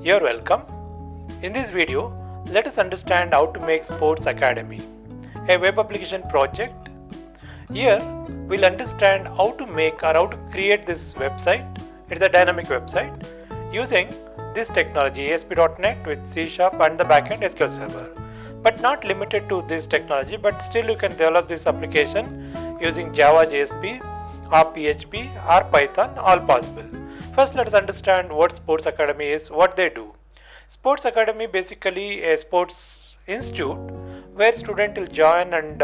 You're welcome. In this video, let us understand how to make Sports Academy, a web application project. Here, we'll understand how to make or how to create this website. It's a dynamic website using this technology ASP.NET with C# and the backend SQL Server. But not limited to this technology, but still you can develop this application using Java, JSP, or PHP, or Python, all possible. First, let us understand what Sports Academy is, what they do. Sports Academy basically a sports institute where students will join and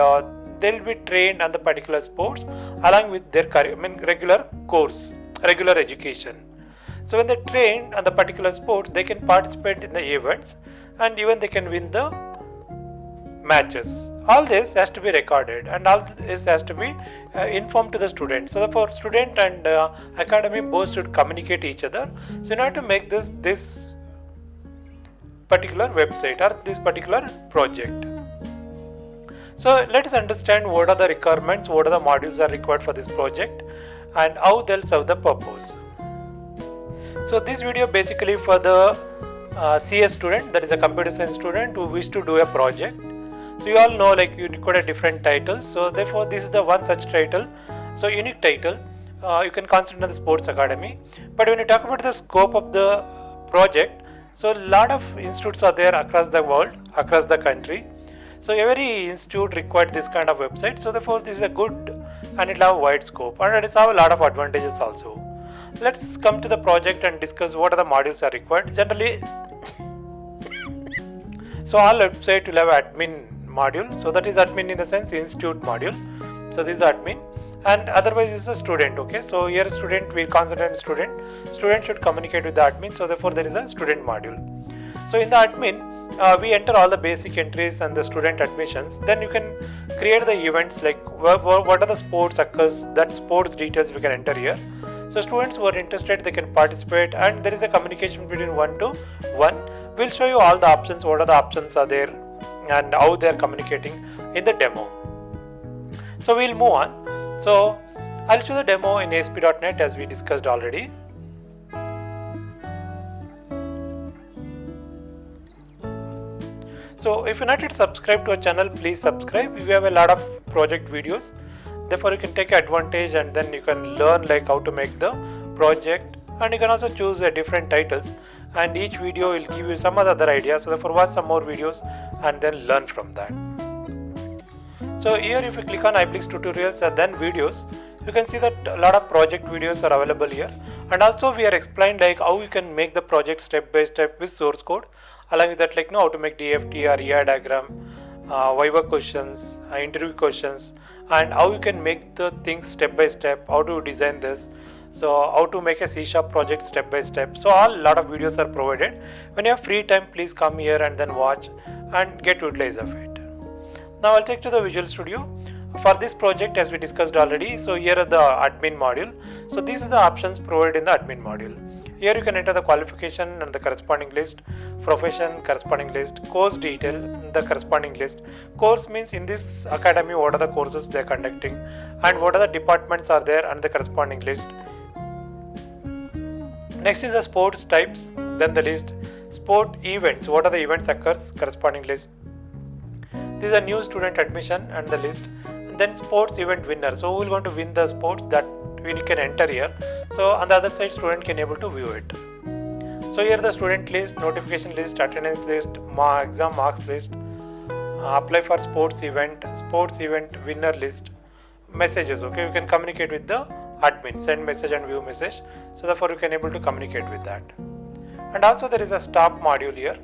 they'll be trained on the particular sports along with their regular course, regular education. So when they're trained on the particular sports, they can participate in the events and even they can win the matches. All this has to be recorded and all this has to be informed to the student. So for student and academy both should communicate each other. So in order to make this particular website or this particular project. So let us understand what are the requirements, what are the modules are required for this project and how they'll serve the purpose. So this video basically for the CS student, that is a computer science student who wish to do a project. So you all know like you require different titles. So therefore this is the one such title. So unique title. You can consider the Sports Academy. But when you talk about the scope of the project, so a lot of institutes are there across the world, across the country. So every institute required this kind of website. So therefore this is a good and it will have a wide scope and it has a lot of advantages also. Let's come to the project and discuss what are the modules are required. Generally, so all website will have admin module. So that is admin in the sense institute module. So this is admin and otherwise is a student. Okay, so here a student, we consider student. Student should communicate with the admin. So therefore there is a student module. So in the admin, we enter all the basic entries and the student admissions. Then you can create the events like what are the sports occurs, that sports details we can enter here. So students who are interested, they can participate and there is a communication between 1 to 1. We'll show you all the options, what are the options are there and how they are communicating in the demo. So we'll move on. So I'll show the demo in ASP.NET as we discussed already. So if you're not yet subscribed to our channel, please subscribe. We have a lot of project videos. Therefore you can take advantage and then you can learn like how to make the project and you can also choose different titles and each video will give you some other idea. So therefore watch some more videos and then learn from that. So here if you click on iBlix tutorials and then videos, you can see that a lot of project videos are available here and also we are explained like how you can make the project step by step with source code. Along with that like how to make DFT or ER diagram, Viva questions, interview questions and how you can make the things step by step, how to design this, so how to make a C# project step by step. So a lot of videos are provided. When you have free time, please come here and then watch and get utilize of it. Now I'll take to the Visual Studio. For this project as we discussed already, so here are the admin module. So these are the options provided in the admin module. Here you can enter the qualification and the corresponding list, profession corresponding list, course detail, the corresponding list. Course means in this academy what are the courses they are conducting and what are the departments are there and the corresponding list. Next is the sports types, then the list. Sport events, what are the events occurs, corresponding list. This is a new student admission and the list. And then sports event winner. So who will going to win the sports that we can enter here. So on the other side student can able to view it. So here the student list, notification list, attendance list, exam marks list, apply for sports event winner list, messages. Okay, you can communicate with the admin, send message and view message. So therefore you can able to communicate with that. And also there is a staff module here.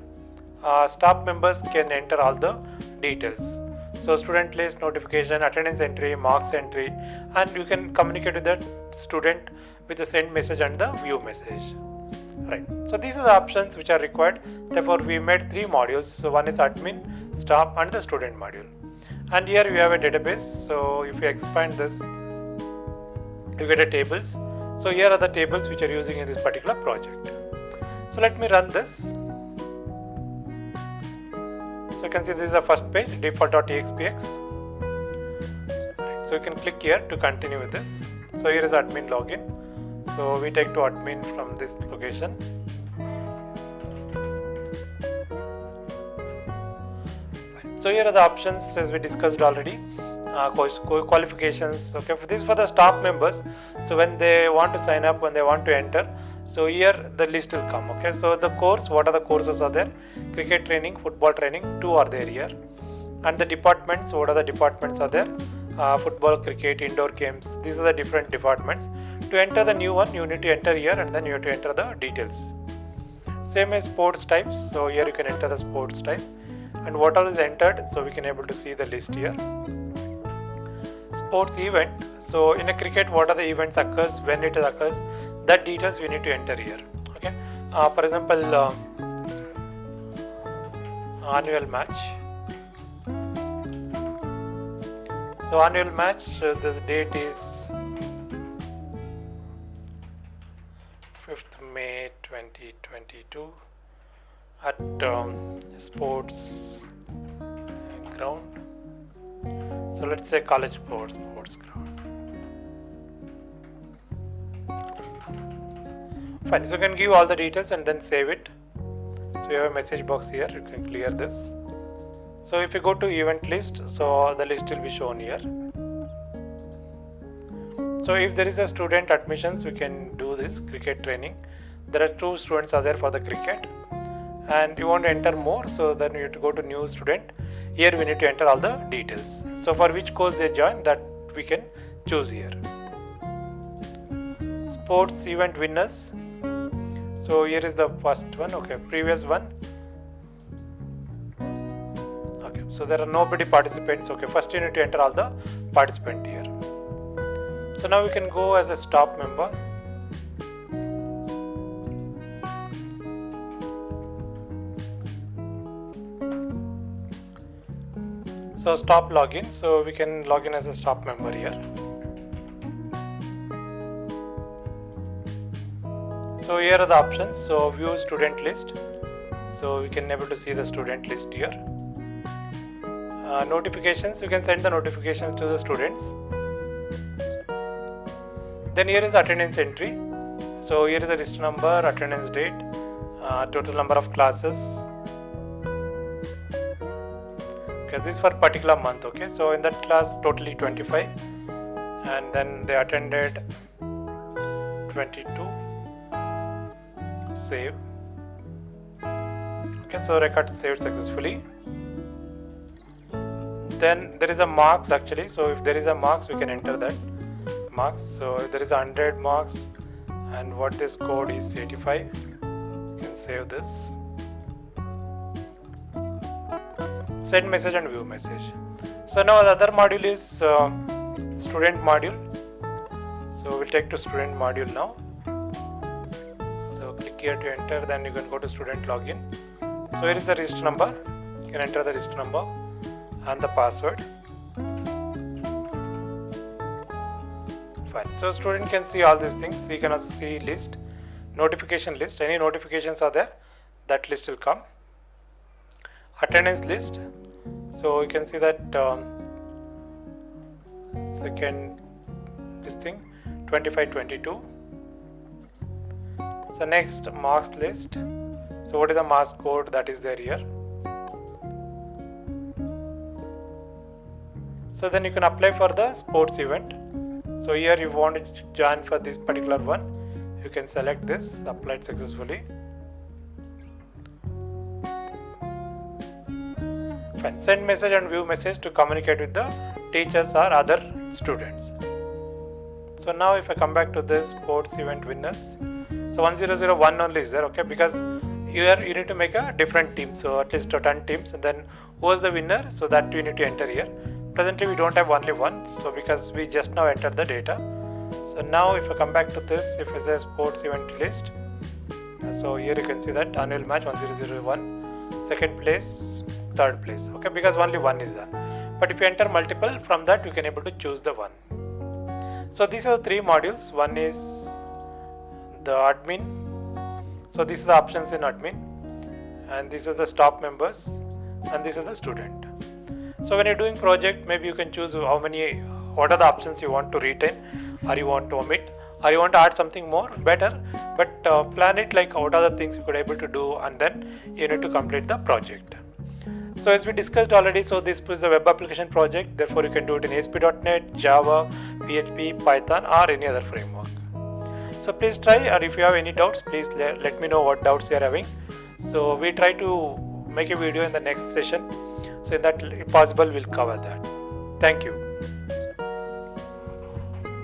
Staff members can enter all the details. So student list, notification, attendance entry, marks entry, and you can communicate with the student with the send message and the view message. Right. So these are the options which are required. Therefore we made 3 modules. So one is admin, staff and the student module. And here we have a database. So if you expand this, you get a tables. So here are the tables which are using in this particular project. So let me run this. So you can see this is the first page, default.expx. Right, so you can click here to continue with this. So here is admin login. So we take to admin from this location. So here are the options as we discussed already. Qualifications. Okay, this is for the staff members. So when they want to sign up, when they want to enter, so here the list will come. Okay, so the course, what are the courses are there? Cricket training, football training, 2 are there here. And the departments, what are the departments are there? Football, cricket, indoor games. These are the different departments. To enter the new one, you need to enter here, and then you have to enter the details. Same as sports types. So here you can enter the sports type, and what all is entered. So we can able to see the list here. Sports event. So in a cricket, what are the events occurs, when it occurs, that details we need to enter here. Okay. For example, annual match. So annual match, the date is 5th May 2022 at sports ground. So let's say college sports ground. Fine. So you can give all the details and then save it. So we have a message box here. You can clear this. So if you go to event list, so the list will be shown here. So if there is a student admissions, we can do this cricket training. There are 2 students are there for the cricket, and you want to enter more, so then you have to go to new student. Here we need to enter all the details. So for which course they join, that we can choose here. Sports event winners. So here is the first one. Okay, previous one. Okay, so there are nobody participants. Okay, first you need to enter all the participant here. So now we can go as a staff member. So stop login. So we can log in as a staff member here. So here are the options. So view student list. So we can able to see the student list here. Notifications. You can send the notifications to the students. Then here is attendance entry. So here is the list number, attendance date, total number of classes. This is for particular month. Okay, so in that class totally 25, and then they attended 22. Save. Okay, so record saved successfully. Then there is a marks actually. So if there is a marks, we can enter that marks. So if there is 100 marks and what they scored is 85, you can save this. Send message and view message. So now the other module is student module. So we'll take to student module now. So click here to enter, then you can go to student login. So here is the register number. You can enter the register number and the password. Fine. So student can see all these things. You can also see list, notification list. Any notifications are there, that list will come. Attendance list. So you can see that second this thing 25, 22. So next marks list. So what is the marks code that is there here? So then you can apply for the sports event. So here if you want to join for this particular one, you can select this, applied successfully. Fine. Send message and view message to communicate with the teachers or other students. So now if I come back to this sports event winners, so 1001 only is there. Okay, because here you need to make a different team, so at least 10 teams, and then who is the winner, so that you need to enter here. Presently we don't have only one, so because we just now entered the data. So now if I come back to this, if it's a sports event list, so here you can see that annual match 1001, second place, third place. Okay, because only one is there. But if you enter multiple, from that you can able to choose the one. So these are the 3 modules. One is the admin. So these are the options in admin, and these are the staff members, and this is the student. So when you're doing project, maybe you can choose what are the options you want to retain, or you want to omit, or you want to add something more, better. But plan it like what are the things you could able to do, and then you need to complete the project. So as we discussed already, so this is a web application project, therefore you can do it in ASP.NET, Java, PHP, Python or any other framework. So please try, or if you have any doubts, please let me know what doubts you are having. So we try to make a video in the next session. So in that, if possible, we'll cover that. Thank you.